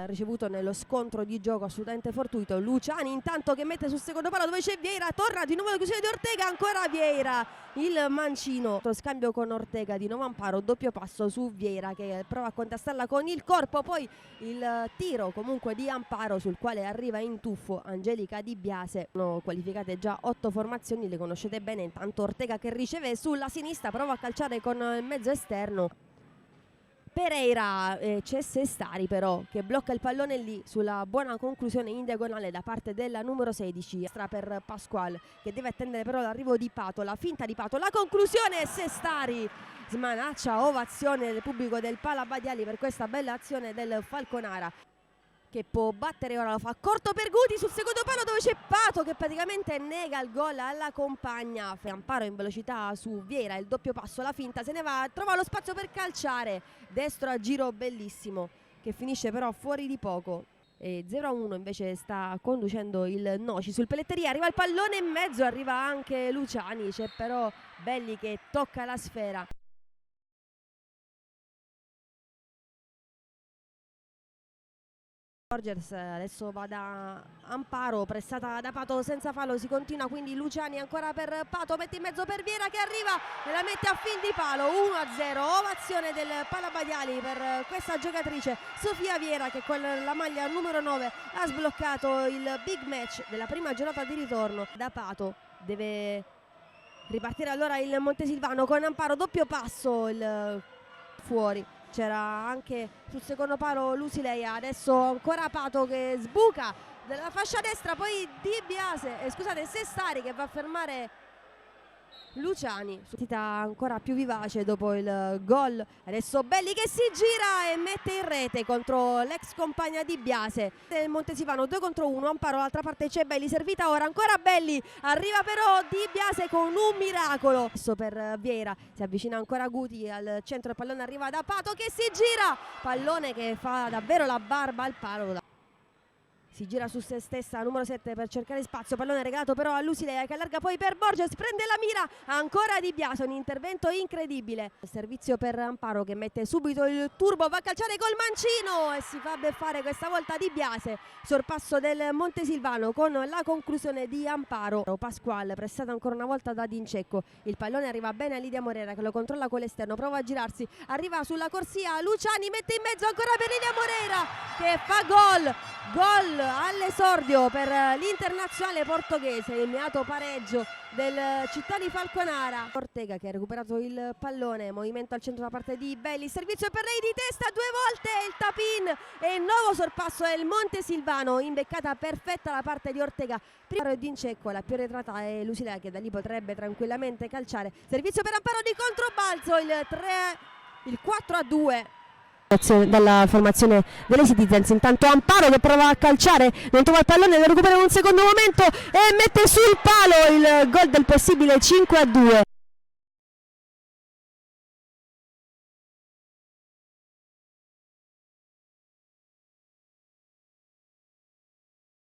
ricevuto nello scontro di gioco assolutamente fortuito. Luciani intanto che mette sul secondo palo dove c'è Vieira, torna di nuovo la chiusura di Ortega, ancora Vieira, il mancino, lo scambio con Ortega, di nuovo Amparo, doppio passo su Vieira che prova a contrastarla con il corpo, poi il tiro comunque di Amparo sul quale arriva in tuffo Angelica Di Biase. Sono qualificate già 8 formazioni, le conoscete bene. Intanto Ortega che riceve sulla sinistra, prova a calciare con il mezzo esterno Pereira, c'è Sestari però che blocca il pallone lì sulla buona conclusione in diagonale da parte della numero 16 extra per Pasquale, che deve attendere però l'arrivo di Pato, la finta di Pato, la conclusione, Sestari smanaccia, ovazione del pubblico del Palabadiali per questa bella azione del Falconara, che può battere. Ora lo fa corto per Guti sul secondo palo dove c'è Pato che praticamente nega il gol alla compagna. Amparo in velocità su Vieira, il doppio passo, la finta, se ne va, trova lo spazio per calciare, destro a giro bellissimo che finisce però fuori di poco. E 0-1 invece sta conducendo il Noci. Sul Pelletteria arriva il pallone in mezzo, arriva anche Luciani, c'è però Belli che tocca la sfera. Borges adesso va da Amparo, pressata da Pato senza fallo, si continua, quindi Luciani ancora per Pato, mette in mezzo per Vieira che arriva e la mette a fin di palo. 1-0, ovazione del Palabadiali per questa giocatrice Sofia Vieira che con la maglia numero 9 ha sbloccato il big match della prima giornata di ritorno. Da Pato deve ripartire allora il Montesilvano con Amparo, doppio passo, il fuori. C'era anche sul secondo palo Lusileia, adesso ancora Pato che sbuca dalla fascia destra, poi Di Biase, scusate, Sestari che va a fermare Luciani. Partita ancora più vivace dopo il gol, adesso Belli che si gira e mette in rete contro l'ex compagna Di Biase del Montesilvano. 2 contro 1, Amparo, dall'altra parte c'è Belli, servita ora, ancora Belli, arriva però Di Biase con un miracolo. Adesso per Vieira, si avvicina ancora Guti al centro, il pallone arriva da Pato che si gira, pallone che fa davvero la barba al palo. Si gira su se stessa, numero 7 per cercare spazio, pallone regalato però a Lusilea che allarga poi per Borges, prende la mira, ancora Di Biase, un intervento incredibile. Servizio per Amparo che mette subito il turbo, va a calciare col mancino e si fa beffare questa volta Di Biase. Sorpasso del Montesilvano con la conclusione di Amparo. Pasquale pressato ancora una volta da Dincecco, il pallone arriva bene a Lidia Morera che lo controlla con l'esterno, prova a girarsi, arriva sulla corsia, Luciani mette in mezzo ancora per Lidia Morera che fa gol all'esordio per l'internazionale portoghese, immediato pareggio del Città di Falconara. Ortega che ha recuperato il pallone, movimento al centro da parte di Belli, servizio per lei di testa 2 volte, il tap-in e nuovo sorpasso del Montesilvano, imbeccata perfetta da parte di Ortega. Prima Dincecco, la più arretrata è Lusilea che da lì potrebbe tranquillamente calciare. Servizio per Amparo di controbalzo, il 4-2. Dalla formazione delle Citizens. Intanto Amparo che prova a calciare, non trova il pallone, lo recupera in un secondo momento e mette sul palo il gol del possibile 5-2.